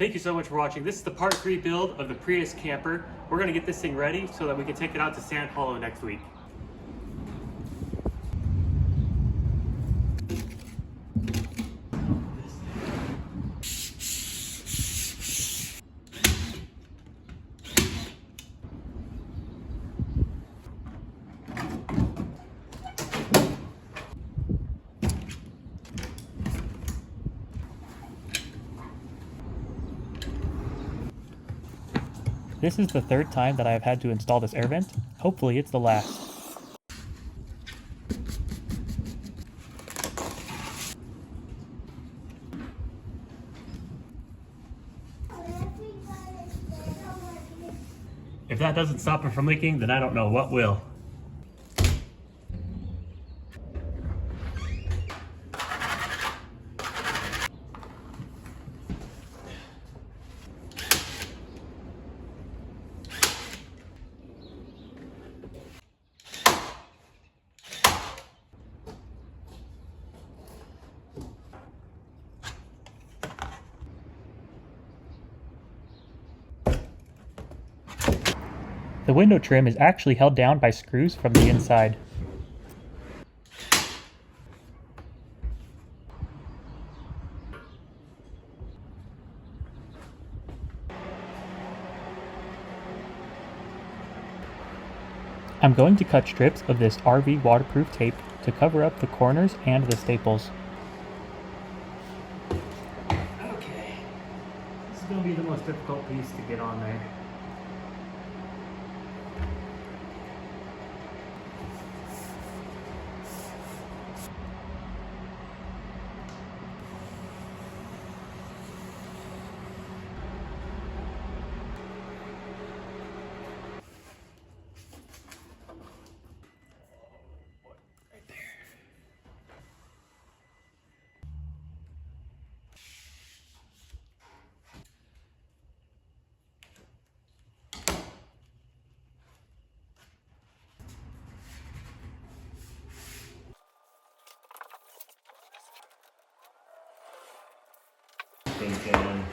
Thank you so much for watching. This is the part 3 build of the Prius camper. We're gonna get this thing ready so that we can take it out to Sand Hollow next week. This is the third time that I have had to install this air vent. Hopefully it's the last. If that doesn't stop it from leaking, then I don't know what will. The window trim is actually held down by screws from the inside. I'm going to cut strips of this RV waterproof tape to cover up the corners and the staples. Okay, this is going to be the most difficult piece to get on there. Thinking,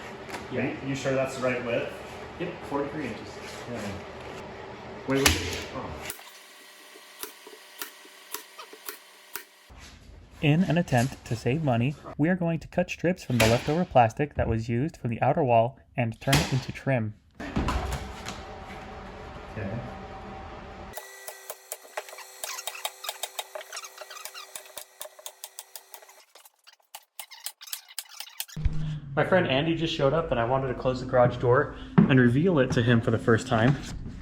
yeah, you sure that's the right width? Yep, 43 inches. Yeah. Wait. Oh. In an attempt to save money, we are going to cut strips from the leftover plastic that was used from the outer wall and turn it into trim. Okay. My friend Andy just showed up and I wanted to close the garage door and reveal it to him for the first time.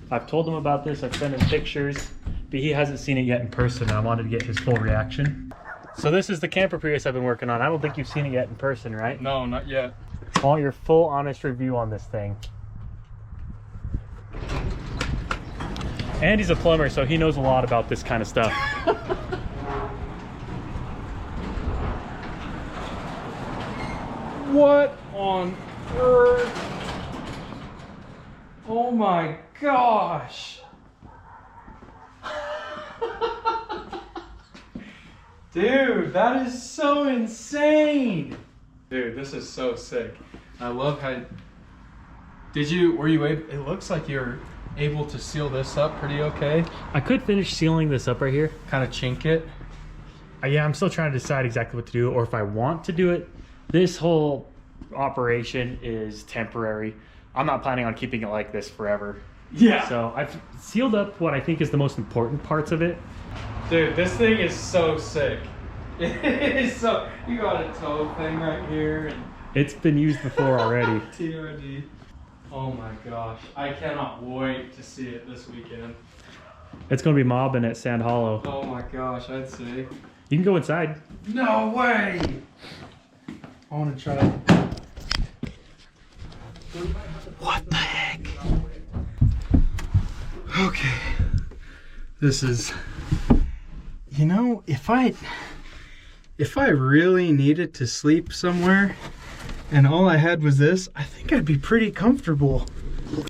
I've told him about this, I've sent him pictures, but he hasn't seen it yet in person and I wanted to get his full reaction. So this is the camper Prius I've been working on. I don't think you've seen it yet in person, right? No, not yet. I want your full honest review on this thing. Andy's a plumber, so he knows a lot about this kind of stuff. What on earth? Oh my gosh. Dude, that is so insane. Dude, this is so sick. I love how... were you able... It looks like you're able to seal this up pretty okay. I could finish sealing this up right here. Kind of chink it. Yeah, I'm still trying to decide exactly what to do or if I want to do it. This whole operation is temporary. I'm not planning on keeping it like this forever. Yeah. So I've sealed up what I think is the most important parts of it. Dude, this thing is so sick. It is so... You got a toe thing right here. And It's been used before already. TRD. Oh my gosh. I cannot wait to see it this weekend. It's going to be mobbing at Sand Hollow. Oh my gosh, I'd say. You can go inside. No way! I want to try it. What the heck? Okay. This is... You know, if I really needed to sleep somewhere and all I had was this, I think I'd be pretty comfortable.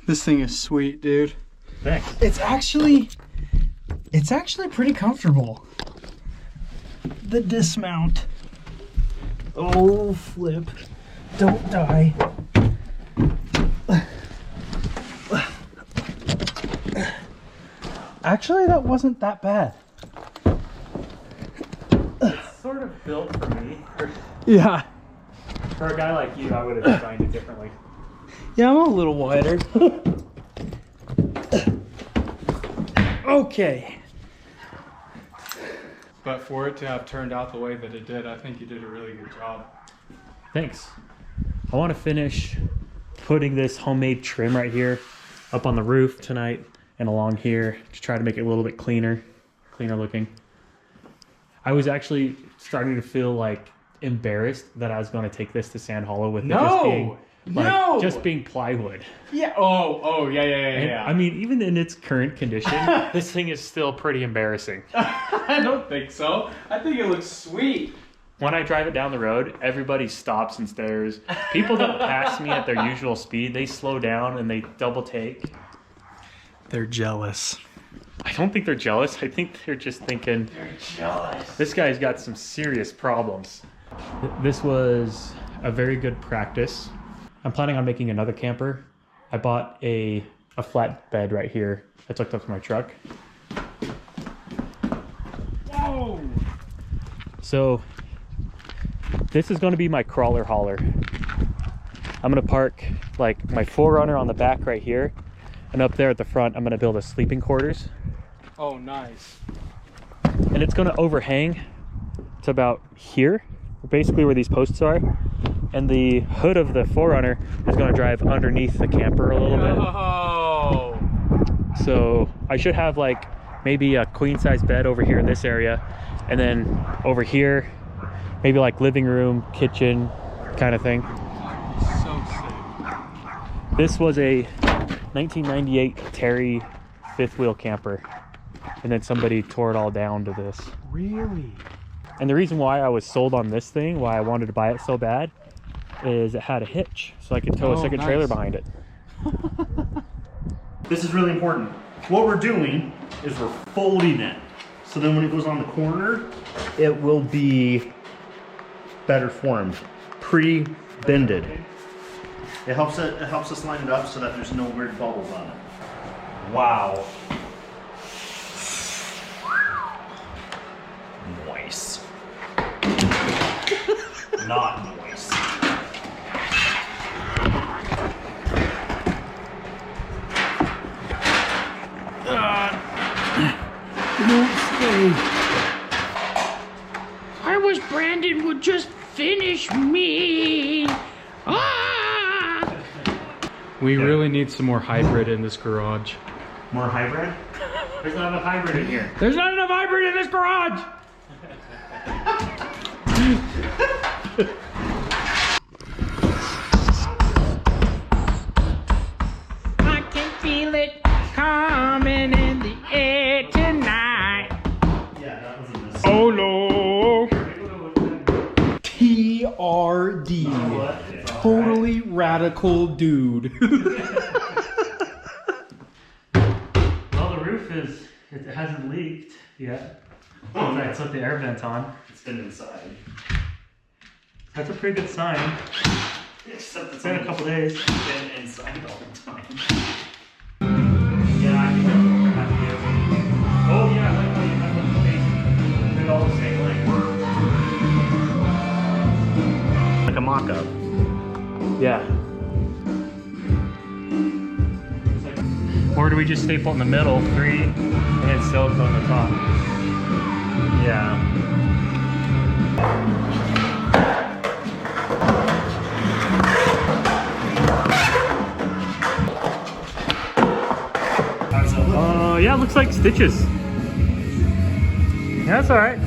This thing is sweet, dude. Thanks. It's actually pretty comfortable. The dismount. Oh, flip. Don't die. Actually, that wasn't that bad. It's sort of built for me. Yeah. For a guy like you, I would have designed it differently. Yeah, I'm a little wider. Okay. But for it to have turned out the way that it did, I think you did a really good job. Thanks. I want to finish putting this homemade trim right here up on the roof tonight and along here to try to make it a little bit cleaner looking. I was actually starting to feel like embarrassed that I was going to take this to Sand Hollow with it just being plywood. Yeah. Oh, yeah. I mean, even in its current condition, this thing is still pretty embarrassing. I don't think so. I think it looks sweet. When I drive it down the road, everybody stops and stares. People don't pass me at their usual speed. They slow down and they double take. They're jealous. I don't think they're jealous. I think they're just thinking, They're jealous. this guy's got some serious problems. This was a very good practice. I'm planning on making another camper. I bought a flat bed right here that's hooked up to my truck. Whoa! So this is going to be my crawler hauler. I'm going to park like my 4Runner on the back right here, and up there at the front I'm going to build a sleeping quarters. Oh, nice. And it's going to overhang to about here, basically where these posts are, and the hood of the 4Runner is going to drive underneath the camper a little bit. So I should have like maybe a queen size bed over here in this area, and then over here maybe like living room, kitchen kind of thing. So sick. This was a 1998 Terry fifth wheel camper, and then somebody tore it all down to this. Really? And the reason why I was sold on this thing, why I wanted to buy it so bad, is it had a hitch, so I could tow a second trailer behind it. This is really important. What we're doing is we're folding it. So then when it goes on the corner, it will be better formed, pre-bended. It helps us line it up so that there's no weird bubbles on it. Wow. Nice. Not nice. I wish Brandon would just finish me. Ah! We really need some more hybrid in this garage. More hybrid? There's not enough hybrid in here. There's not enough hybrid in this garage! I can feel it coming in the air tonight. Yeah, that was in this. Oh no! TRD. What? Totally radical dude. Well, the roof it hasn't leaked yet. Oh, I put the air vent on. It's been inside. That's a pretty good sign. Except It's been a couple days. been inside all the time. Yeah, I think that's what we're do. Oh yeah, I like how you have the space. They're all the same length. Like a mock-up. Yeah. Or do we just staple in the middle, 3, and then silicone on the top? Yeah. How's it look? Yeah, it looks like stitches. Yeah, that's all right.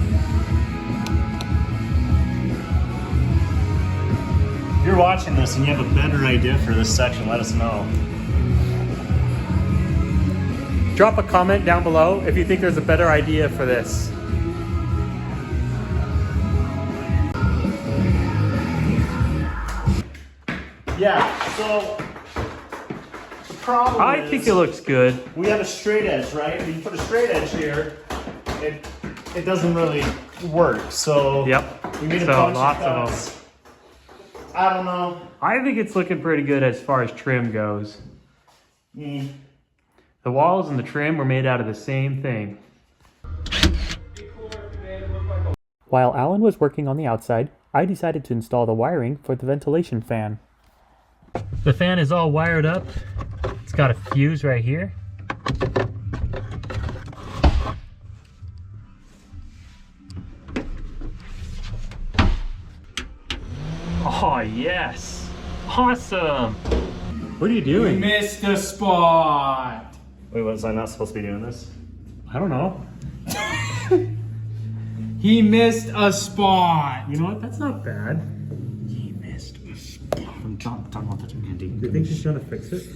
If you're watching this and you have a better idea for this section, let us know. Drop a comment down below if you think there's a better idea for this. Yeah, so the problem I is think it looks good. we have a straight edge, right? When you put a straight edge here, it doesn't really work. So Yep. we need a So bunch lots of of cuts. I don't know. I think it's looking pretty good as far as trim goes. The walls and the trim were made out of the same thing. While Alan was working on the outside, I decided to install the wiring for the ventilation fan. The fan is all wired up. It's got a fuse right here. Oh, yes. Awesome. What are you doing? Missed the spot. Wait, was I not supposed to be doing this? I don't know. He missed a spot. You know what? That's not bad. He missed a spot. I'm talking about that, Andy. Do you think she's gonna fix it?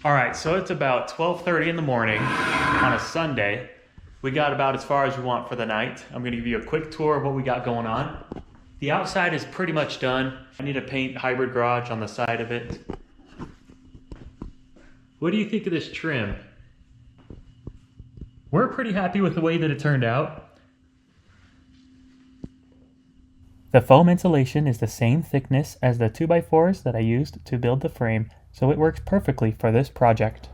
All right, so it's about 12:30 in the morning on a Sunday. We got about as far as we want for the night. I'm gonna give you a quick tour of what we got going on. The outside is pretty much done. I need to paint hybrid garage on the side of it. What do you think of this trim? We're pretty happy with the way that it turned out. The foam insulation is the same thickness as the 2x4s that I used to build the frame, so it works perfectly for this project.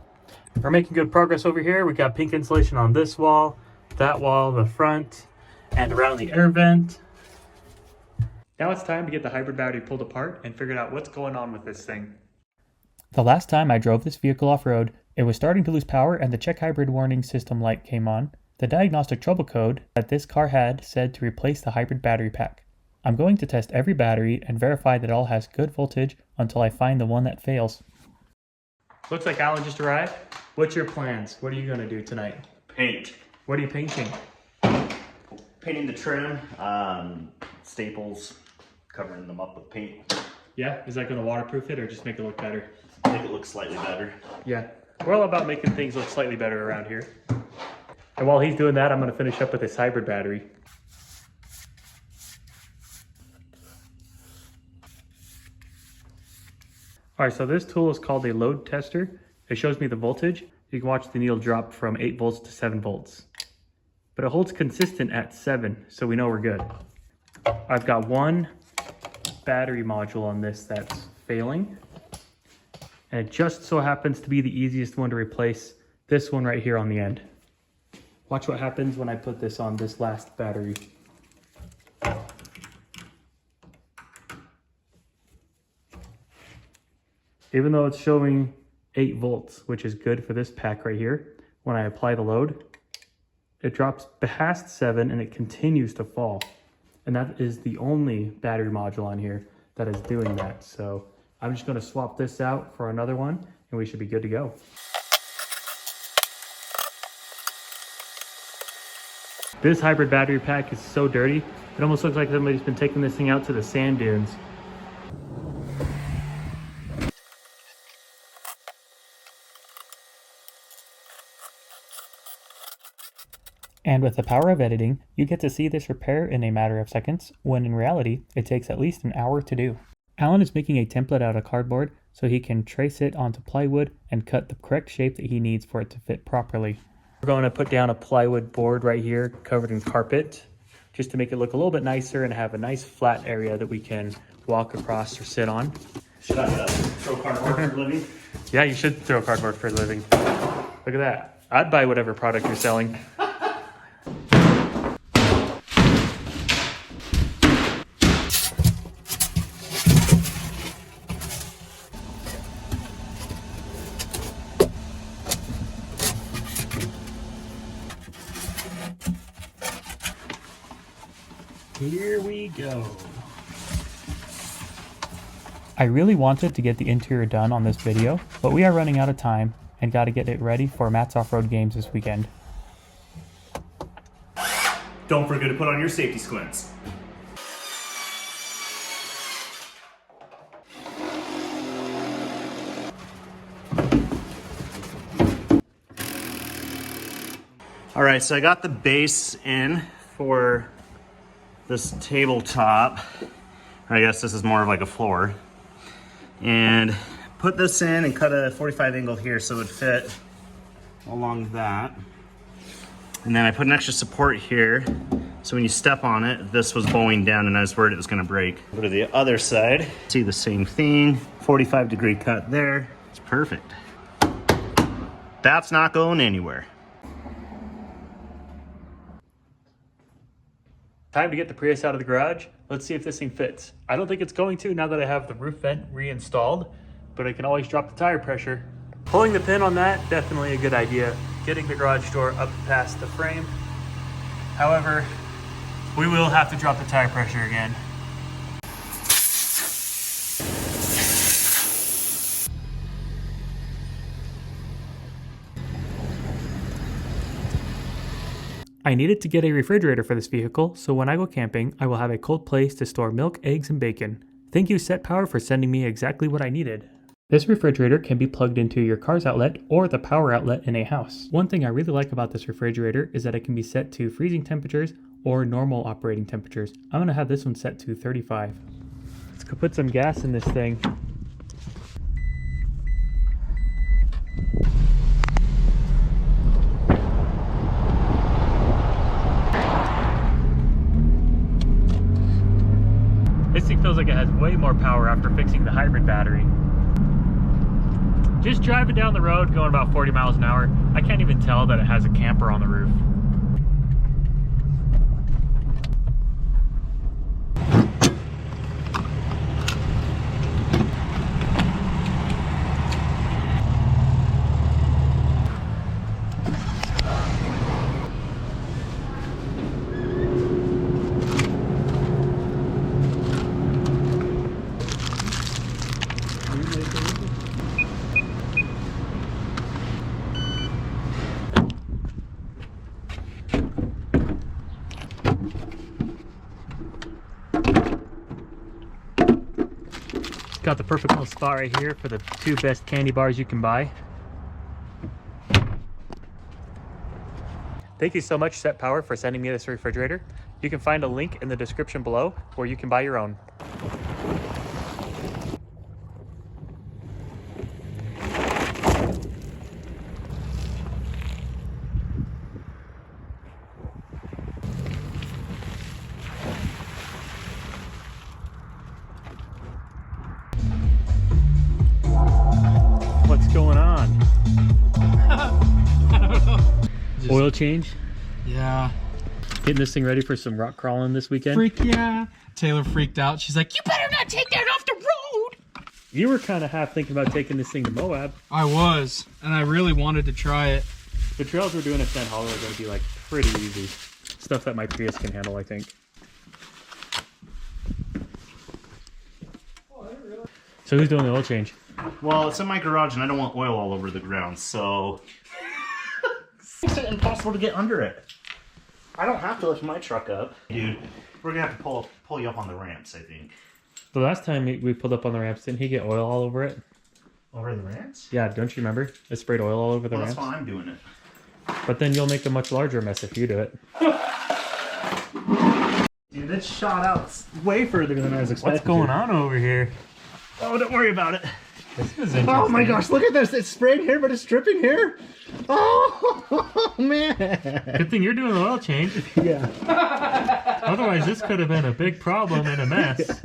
We're making good progress over here. We got pink insulation on this wall, that wall, the front, and around the air vent. Now it's time to get the hybrid battery pulled apart and figure out what's going on with this thing. The last time I drove this vehicle off-road, it was starting to lose power and the check hybrid warning system light came on. The diagnostic trouble code that this car had said to replace the hybrid battery pack. I'm going to test every battery and verify that it all has good voltage until I find the one that fails. Looks like Alan just arrived. What's your plans? What are you gonna do tonight? Paint. What are you painting? Painting the trim, staples, covering them up with paint. Yeah, is that gonna waterproof it or just make it look better? Make it look slightly better. Yeah, we're all about making things look slightly better around here. And while he's doing that, I'm gonna finish up with this hybrid battery. All right, so this tool is called a load tester. It shows me the voltage. You can watch the needle drop from 8 volts to 7 volts. But it holds consistent at 7, so we know we're good. I've got one battery module on this that's failing. And it just so happens to be the easiest one to replace, this one right here on the end. Watch what happens when I put this on this last battery. Even though it's showing 8 volts, which is good for this pack right here, when I apply the load, it drops past 7 and it continues to fall. And that is the only battery module on here that is doing that. So I'm just gonna swap this out for another one and we should be good to go. This hybrid battery pack is so dirty, it almost looks like somebody's been taking this thing out to the sand dunes. And with the power of editing, you get to see this repair in a matter of seconds, when in reality, it takes at least an hour to do. Alan is making a template out of cardboard so he can trace it onto plywood and cut the correct shape that he needs for it to fit properly. We're going to put down a plywood board right here covered in carpet just to make it look a little bit nicer and have a nice flat area that we can walk across or sit on. Should I throw cardboard for a living? Yeah, you should throw cardboard for a living. Look at that. I'd buy whatever product you're selling. Here we go. I really wanted to get the interior done on this video, but we are running out of time and got to get it ready for Matt's off-road games this weekend. Don't forget to put on your safety squints. All right, so I got the base in for this tabletop. I guess this is more of like a floor. And put this in and cut a 45 angle here so it would fit along that. And then I put an extra support here. So when you step on it, this was bowing down and I was worried it was gonna break. Go to the other side, see the same thing, 45-degree cut there. It's perfect. That's not going anywhere. Time to get the Prius out of the garage. Let's see if this thing fits. I don't think it's going to now that I have the roof vent reinstalled, but I can always drop the tire pressure. Pulling the pin on that, definitely a good idea. Getting the garage door up past the frame. However, we will have to drop the tire pressure again. I needed to get a refrigerator for this vehicle, so when I go camping, I will have a cold place to store milk, eggs, and bacon. Thank you Set Power for sending me exactly what I needed. This refrigerator can be plugged into your car's outlet or the power outlet in a house. One thing I really like about this refrigerator is that it can be set to freezing temperatures or normal operating temperatures. I'm gonna have this one set to 35. Let's go put some gas in this thing. This thing feels like it has way more power after fixing the hybrid battery. Just driving down the road going about 40 miles an hour, I can't even tell that it has a camper on the roof. Got the perfect little spot right here for the 2 best candy bars you can buy. Thank you so much Set Power for sending me this refrigerator. You can find a link in the description below where you can buy your own. What's going on? I don't know. Just, Oil change? yeah. Getting this thing ready for some rock crawling this weekend? Freak yeah. Taylor freaked out. She's like, you better not take that off the road. You were kind of half thinking about taking this thing to Moab. I was, and I really wanted to try it. The trails we're doing at Sand Hollow are going to be like pretty easy. Stuff that my Prius can handle, I think. So who's doing the oil change? Well, it's in my garage and I don't want oil all over the ground, so it's impossible to get under it. I don't have to lift my truck up. Dude, we're gonna have to pull you up on the ramps, I think. The last time we pulled up on the ramps, didn't he get oil all over it? Over the ramps? Yeah, don't you remember? It sprayed oil all over the Well, ramps. that's why I'm doing it. But then you'll make a much larger mess if you do it. Dude, it shot out way further than I was expecting. What's going on over here? Oh, don't worry about it. This is interesting. Oh my gosh, look at this. It's sprayed here, but it's dripping here. Oh, man. Good thing you're doing the oil change. Yeah. Otherwise, this could have been a big problem and a mess.